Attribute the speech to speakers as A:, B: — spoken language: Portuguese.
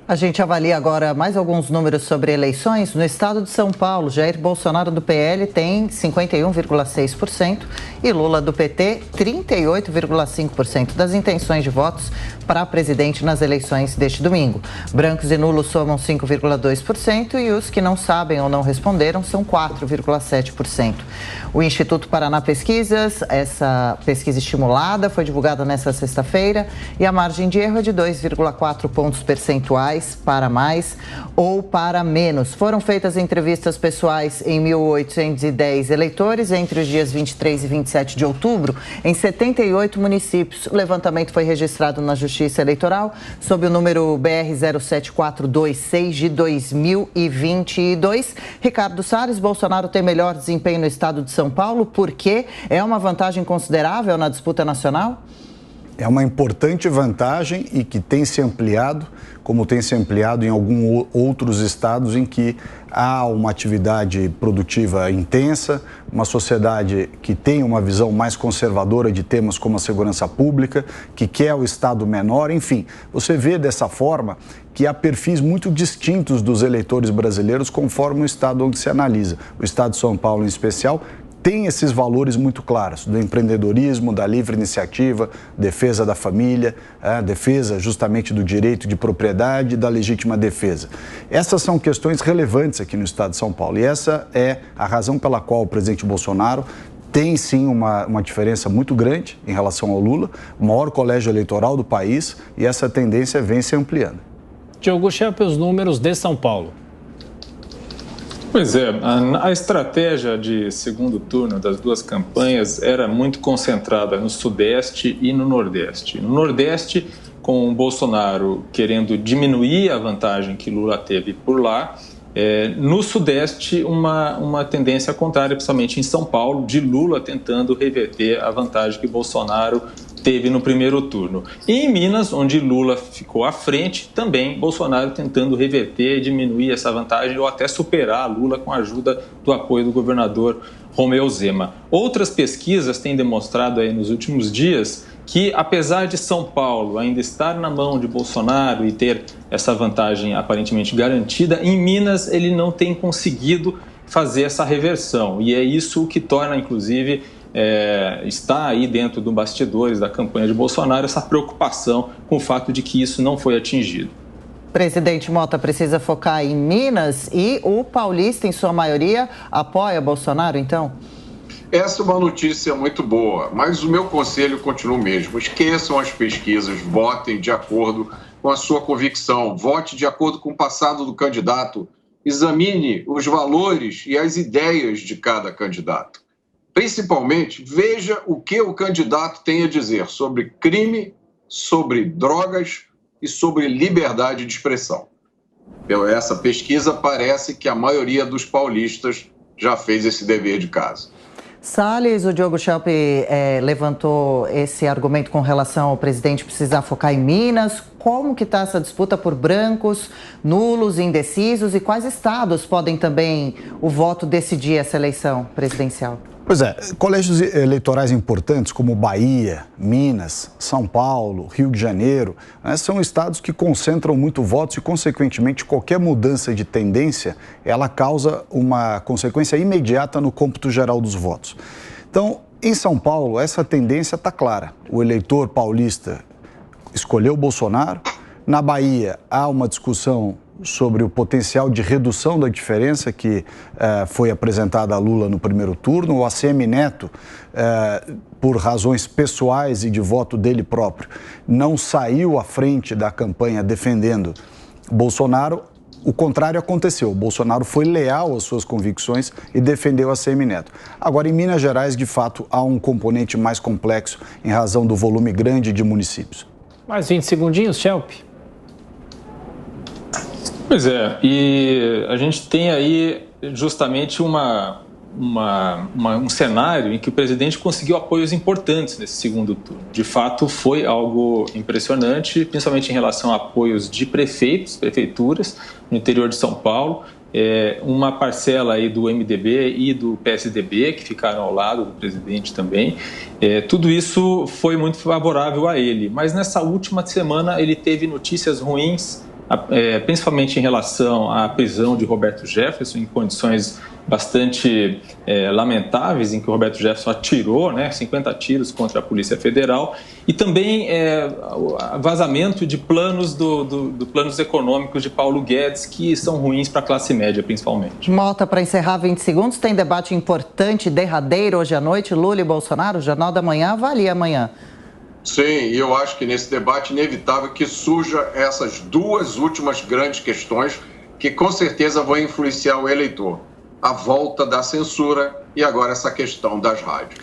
A: A gente avalia agora mais alguns números sobre eleições. No estado de São Paulo, Jair Bolsonaro do PL tem 51,6% e Lula do PT 38,5% das intenções de votos para presidente nas eleições deste domingo. Brancos e nulos somam 5,2% e os que não sabem ou não responderam são 4,7%. O Instituto Paraná Pesquisas, essa pesquisa estimulada, foi divulgada nesta sexta-feira e a margem de erro é de 2,4 pontos percentuais para mais ou para menos. Foram feitas entrevistas pessoais em 1.810 eleitores entre os dias 23 e 27 de outubro em 78 municípios. O levantamento foi registrado na Justiça Eleitoral sob o número BR 07426 de 2022. Ricardo Salles, Bolsonaro tem melhor desempenho no estado de São Paulo porque é uma vantagem considerável na disputa nacional?
B: É uma importante vantagem e que tem se ampliado, como tem se ampliado em alguns outros estados em que há uma atividade produtiva intensa, uma sociedade que tem uma visão mais conservadora de temas como a segurança pública, que quer o Estado menor, enfim. Você vê dessa forma que há perfis muito distintos dos eleitores brasileiros conforme o estado onde se analisa. O estado de São Paulo, em especial, tem esses valores muito claros, do empreendedorismo, da livre iniciativa, defesa da família, defesa justamente do direito de propriedade e da legítima defesa. Essas são questões relevantes aqui no estado de São Paulo e essa é a razão pela qual o presidente Bolsonaro tem sim uma diferença muito grande em relação ao Lula, o maior colégio eleitoral do país e essa tendência vem se ampliando.
C: Diogo Schelp, os números de São Paulo.
D: Pois é, a estratégia de segundo turno das duas campanhas era muito concentrada no Sudeste e no Nordeste. No Nordeste, com o Bolsonaro querendo diminuir a vantagem que Lula teve por lá, no Sudeste uma tendência contrária, principalmente em São Paulo, de Lula tentando reverter a vantagem que Bolsonaro teve no primeiro turno. E em Minas, onde Lula ficou à frente, também Bolsonaro tentando reverter e diminuir essa vantagem ou até superar Lula com a ajuda do apoio do governador Romeu Zema. Outras pesquisas têm demonstrado aí nos últimos dias que, apesar de São Paulo ainda estar na mão de Bolsonaro e ter essa vantagem aparentemente garantida, em Minas ele não tem conseguido fazer essa reversão. E é isso que torna, inclusive, está aí dentro dos bastidores da campanha de Bolsonaro essa preocupação com o fato de que isso não foi atingido.
A: Presidente Mota precisa focar em Minas e o paulista, em sua maioria, apoia Bolsonaro, então?
E: Essa é uma notícia muito boa, mas o meu conselho continua o mesmo. Esqueçam as pesquisas, votem de acordo com a sua convicção, vote de acordo com o passado do candidato, examine os valores e as ideias de cada candidato. Principalmente, veja o que o candidato tem a dizer sobre crime, sobre drogas e sobre liberdade de expressão. Pela essa pesquisa, parece que a maioria dos paulistas já fez esse dever de casa.
A: Salles, o Diogo Schelp levantou esse argumento com relação ao presidente precisar focar em Minas. Como que está essa disputa por brancos, nulos, indecisos e quais estados podem também o voto decidir essa eleição presidencial?
B: Pois é, colégios eleitorais importantes como Bahia, Minas, São Paulo, Rio de Janeiro, são estados que concentram muito votos e, consequentemente, qualquer mudança de tendência, ela causa uma consequência imediata no cômputo geral dos votos. Então, em São Paulo, essa tendência está clara. O eleitor paulista escolheu Bolsonaro. Na Bahia, há uma discussão sobre o potencial de redução da diferença que foi apresentada a Lula no primeiro turno. O ACM Neto, por razões pessoais e de voto dele próprio, não saiu à frente da campanha defendendo Bolsonaro. O contrário aconteceu. O Bolsonaro foi leal às suas convicções e defendeu a ACM Neto. Agora, em Minas Gerais, de fato, há um componente mais complexo em razão do volume grande de municípios.
C: Mais 20 segundinhos, Schelp.
D: Pois é, e a gente tem aí justamente um cenário em que o presidente conseguiu apoios importantes nesse segundo turno. De fato, foi algo impressionante, principalmente em relação a apoios de prefeitos, prefeituras no interior de São Paulo, uma parcela aí do MDB e do PSDB, que ficaram ao lado do presidente também. Tudo isso foi muito favorável a ele, mas nessa última semana ele teve notícias ruins principalmente em relação à prisão de Roberto Jefferson, em condições bastante lamentáveis, em que o Roberto Jefferson atirou 50 tiros contra a Polícia Federal, e também vazamento de planos planos econômicos de Paulo Guedes, que são ruins para a classe média, principalmente.
A: Mota, para encerrar 20 segundos, tem debate importante, derradeiro hoje à noite, Lula e Bolsonaro, o Jornal da Manhã avalia amanhã.
E: Sim, e eu acho que nesse debate inevitável que surja essas duas últimas grandes questões que com certeza vão influenciar o eleitor. A volta da censura e agora essa questão das rádios.